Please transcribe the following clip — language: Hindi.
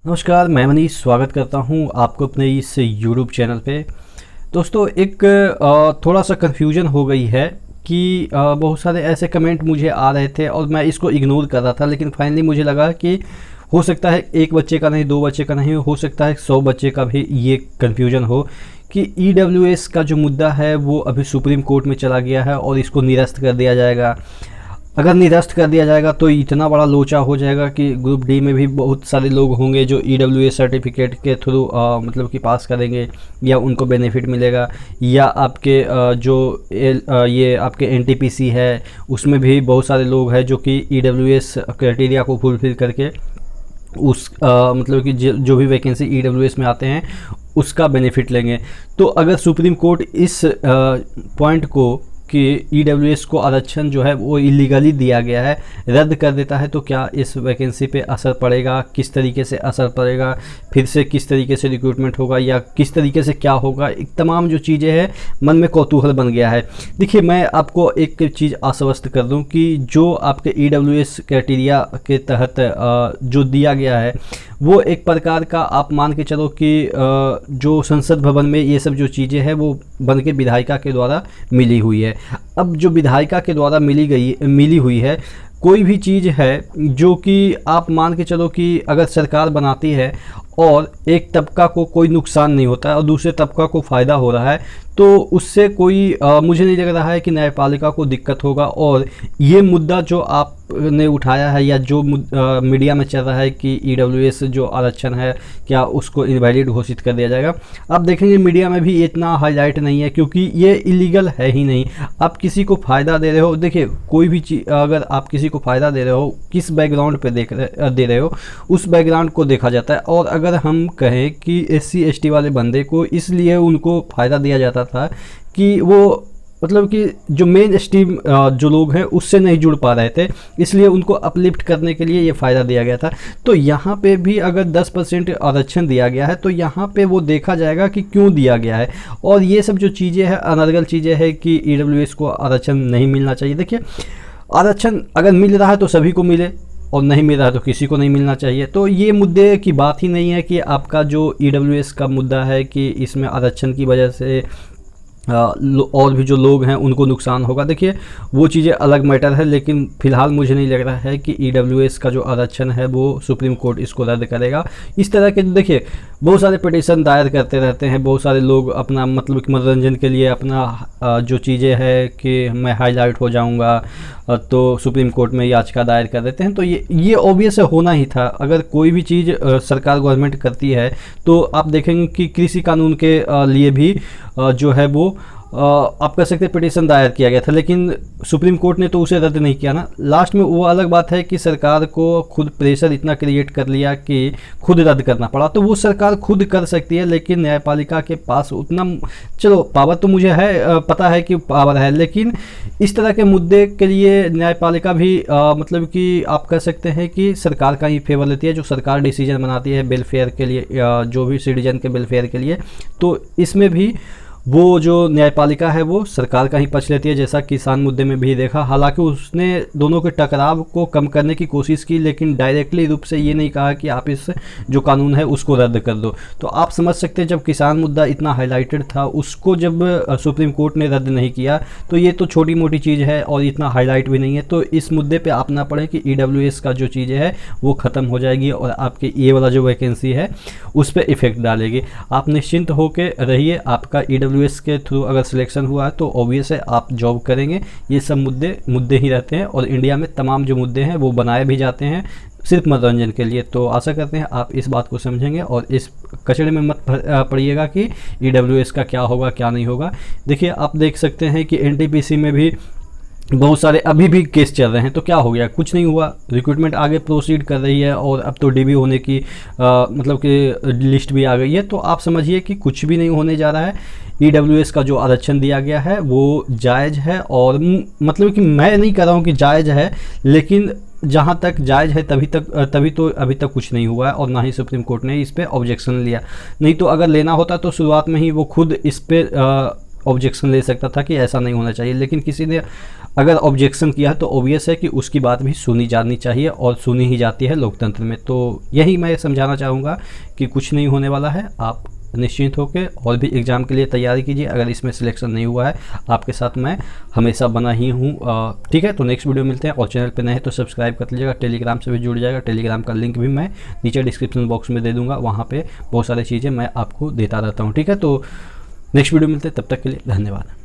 नमस्कार, मैं मनीष स्वागत करता हूं आपको अपने इस यूट्यूब चैनल पे। दोस्तों एक थोड़ा सा कन्फ्यूजन हो गई है कि बहुत सारे ऐसे कमेंट मुझे आ रहे थे और मैं इसको इग्नोर कर रहा था, लेकिन फाइनली मुझे लगा कि हो सकता है एक बच्चे का नहीं, दो बच्चे का नहीं, हो सकता है 100 बच्चे का भी ये कन्फ्यूजन हो कि ईडब्ल्यूएस का जो मुद्दा है वो अभी सुप्रीम कोर्ट में चला गया है और इसको निरस्त कर दिया जाएगा। अगर निरस्त कर दिया जाएगा तो इतना बड़ा लोचा हो जाएगा कि ग्रुप डी में भी बहुत सारे लोग होंगे जो ईडब्ल्यूएस सर्टिफिकेट के थ्रू मतलब कि पास करेंगे या उनको बेनिफिट मिलेगा, या आपके ये आपके एनटीपीसी है उसमें भी बहुत सारे लोग हैं जो कि ईडब्ल्यूएस क्राइटेरिया को फुलफिल करके उस मतलब कि जो भी वैकेंसी ईडब्ल्यूएस में आते हैं उसका बेनिफिट लेंगे। तो अगर सुप्रीम कोर्ट इस पॉइंट को कि ईडब्ल्यूएस को आरक्षण जो है वो इलीगली दिया गया है रद्द कर देता है तो क्या इस वैकेंसी पे असर पड़ेगा, किस तरीके से असर पड़ेगा, फिर से किस तरीके से रिक्रूटमेंट होगा या किस तरीके से क्या होगा, एक तमाम जो चीज़ें हैं मन में कौतूहल बन गया है। देखिए, मैं आपको एक चीज़ आश्वस्त कर दूं कि जो आपके ईडब्ल्यूएस क्राइटेरिया के तहत जो दिया गया है वो एक प्रकार का आप मान के चलो कि जो संसद भवन में ये सब जो चीज़ें हैं वो बन के विधायिका के द्वारा मिली हुई है। अब जो विधायिका के द्वारा मिली हुई है कोई भी चीज़ है जो कि आप मान के चलो कि अगर सरकार बनाती है और एक तबका को कोई नुकसान नहीं होता है और दूसरे तबका को फ़ायदा हो रहा है तो उससे कोई मुझे नहीं लग रहा है कि न्यायपालिका को दिक्कत होगा। और ये मुद्दा जो आपने उठाया है या जो मीडिया में चल रहा है कि ईडब्ल्यूएस जो आरक्षण है क्या उसको इनवैलिड घोषित कर दिया जाएगा, आप देखेंगे मीडिया में भी इतना हाईलाइट नहीं है क्योंकि ये इलीगल है ही नहीं। आप किसी को फ़ायदा दे रहे हो, देखिए कोई भी चीज़ अगर आप किसी को फ़ायदा दे रहे हो किस बैकग्राउंड पर दे रहे हो उस बैकग्राउंड को देखा जाता है। और अगर हम कहें कि SC ST वाले बंदे को इसलिए उनको फ़ायदा दिया जाता था कि वो मतलब कि जो मेन स्ट्रीम जो लोग हैं उससे नहीं जुड़ पा रहे थे, इसलिए उनको अपलिफ्ट करने के लिए ये फ़ायदा दिया गया था। तो यहाँ पे भी अगर 10% आरक्षण दिया गया है तो यहाँ पे वो देखा जाएगा कि क्यों दिया गया है। और ये सब जो चीज़ें हैं अनर्गल चीज़ें हैं कि ईडब्ल्यूएस को आरक्षण नहीं मिलना चाहिए। देखिए, आरक्षण अगर मिल रहा है तो सभी को मिले और नहीं मिल रहा है तो किसी को नहीं मिलना चाहिए। तो ये मुद्दे की बात ही नहीं है कि आपका जो ईडब्ल्यूएस का मुद्दा है कि इसमें आरक्षण की वजह से और भी जो लोग हैं उनको नुकसान होगा। देखिए वो चीज़ें अलग मैटर है, लेकिन फ़िलहाल मुझे नहीं लग रहा है कि ईडब्ल्यूएस का जो आरक्षण है वो सुप्रीम कोर्ट इसको रद्द करेगा। इस तरह के देखिए बहुत सारे पिटीशन दायर करते रहते हैं, बहुत सारे लोग अपना मतलब कि मनोरंजन के लिए अपना जो चीज़ें है कि मैं हाईलाइट हो जाऊंगा तो सुप्रीम कोर्ट में याचिका दायर कर देते हैं। तो ये ऑब्वियस होना ही था। अगर कोई भी चीज़ सरकार गवर्नमेंट करती है तो आप देखेंगे कि कृषि कानून के लिए भी जो है वो आप कह सकते हैं पिटीशन दायर किया गया था, लेकिन सुप्रीम कोर्ट ने तो उसे रद्द नहीं किया ना। लास्ट में वो अलग बात है कि सरकार को खुद प्रेशर इतना क्रिएट कर लिया कि खुद रद्द करना पड़ा। तो वो सरकार खुद कर सकती है, लेकिन न्यायपालिका के पास उतना चलो पावर तो मुझे है, पता है कि पावर है, लेकिन इस तरह के मुद्दे के लिए न्यायपालिका भी मतलब कि आप कह सकते हैं कि सरकार का ही फेवर लेती है। जो सरकार डिसीजन बनाती है वेलफेयर के लिए जो भी सिटीजन के वेलफेयर के लिए, तो इसमें भी वो जो न्यायपालिका है वो सरकार का ही पक्ष लेती है, जैसा किसान मुद्दे में भी देखा। हालांकि उसने दोनों के टकराव को कम करने की कोशिश की, लेकिन डायरेक्टली रूप से ये नहीं कहा कि आप इस जो कानून है उसको रद्द कर दो। तो आप समझ सकते हैं जब किसान मुद्दा इतना हाईलाइटेड था उसको जब सुप्रीम कोर्ट ने रद्द नहीं किया तो ये तो छोटी मोटी चीज़ है और इतना हाईलाइट भी नहीं है। तो इस मुद्दे पर आप ना पड़े कि ईडब्ल्यूएस का जो चीज़ें है वो ख़त्म हो जाएगी और आपके ये वाला जो वैकेंसी है उस पर इफेक्ट डालेगी। आप निश्चिंत होकर रहिए, आपका ईडब्ल्यूएस के थ्रू अगर सिलेक्शन हुआ है तो ऑब्वियस है आप जॉब करेंगे। ये सब मुद्दे ही रहते हैं और इंडिया में तमाम जो मुद्दे हैं वो बनाए भी जाते हैं सिर्फ मनोरंजन के लिए। तो आशा करते हैं आप इस बात को समझेंगे और इस कचड़े में मत पड़िएगा कि ईडब्ल्यूएस का क्या होगा क्या नहीं होगा। देखिए आप देख सकते हैं कि एनटीपीसी में भी बहुत सारे अभी भी केस चल रहे हैं। तो क्या हो गया, कुछ नहीं हुआ, रिक्रूटमेंट आगे प्रोसीड कर रही है और अब तो डीबी होने की मतलब कि लिस्ट भी आ गई है। तो आप समझिए कि कुछ भी नहीं होने जा रहा है। ईडब्ल्यूएस का जो आरक्षण दिया गया है वो जायज़ है और मतलब कि मैं नहीं कह रहा हूँ कि जायज़ है, लेकिन जहाँ तक जायज़ है तभी तो अभी तक कुछ नहीं हुआ है और ना ही सुप्रीम कोर्ट ने इस पर ऑब्जेक्शन लिया। नहीं तो अगर लेना होता तो शुरुआत में ही वो खुद इस पर ऑब्जेक्शन ले सकता था कि ऐसा नहीं होना चाहिए, लेकिन किसी ने अगर ऑब्जेक्शन किया है तो ऑब्वियस है कि उसकी बात भी सुनी जानी चाहिए, और सुनी ही जाती है लोकतंत्र में। तो यही मैं समझाना चाहूँगा कि कुछ नहीं होने वाला है, आप निश्चिंत होकर और भी एग्ज़ाम के लिए तैयारी कीजिए। अगर इसमें सिलेक्शन नहीं हुआ है, आपके साथ मैं हमेशा बना ही हूँ। ठीक है, तो नेक्स्ट वीडियो मिलते हैं, और चैनल पे नए हैं तो सब्सक्राइब कर लीजिएगा, टेलीग्राम से भी जुड़ जाएगा। टेलीग्राम का लिंक भी मैं नीचे डिस्क्रिप्शन बॉक्स में दे दूँगा, वहाँ पर बहुत सारी चीज़ें मैं आपको देता रहता हूँ। ठीक है, तो नेक्स्ट वीडियो मिलते हैं, तब तक के लिए धन्यवाद।